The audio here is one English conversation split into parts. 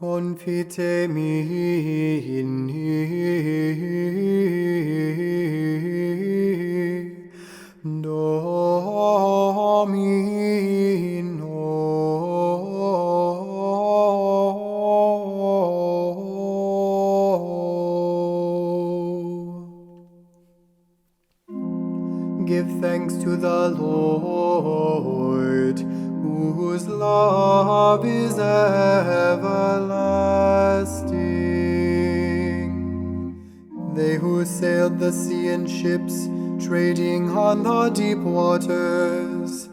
Confitemini Domino. Give thanks to the Lord, whose love is everlasting. They who sailed the sea in ships, trading on the deep waters,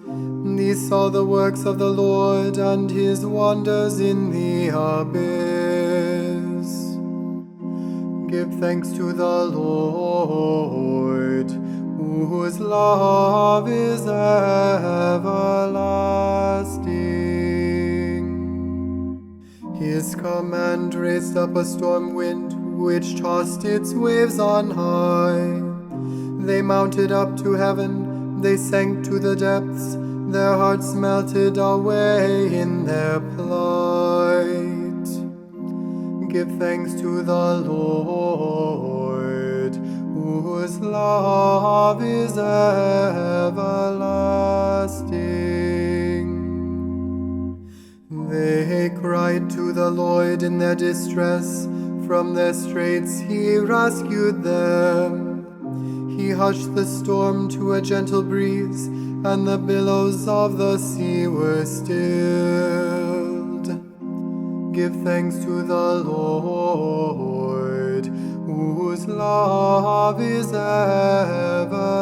these saw the works of the Lord and his wonders in the abyss. Give thanks to the Lord, whose love is everlasting. His command raised up a storm wind, which tossed its waves on high. They mounted up to heaven, they sank to the depths, their hearts melted away in their plight. Give thanks to the Lord, whose love is everlasting. They cried to the Lord in their distress, from their straits he rescued them. He hushed the storm to a gentle breeze, and the billows of the sea were stilled. Give thanks to the Lord, whose love is everlasting.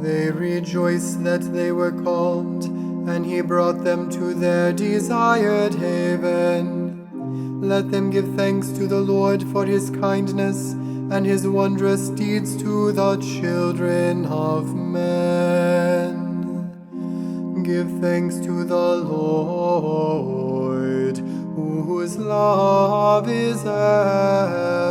They rejoiced that they were calmed, and he brought them to their desired haven. Let them give thanks to the Lord for his kindness and his wondrous deeds to the children of men. Give thanks to the Lord, whose love is everlasting.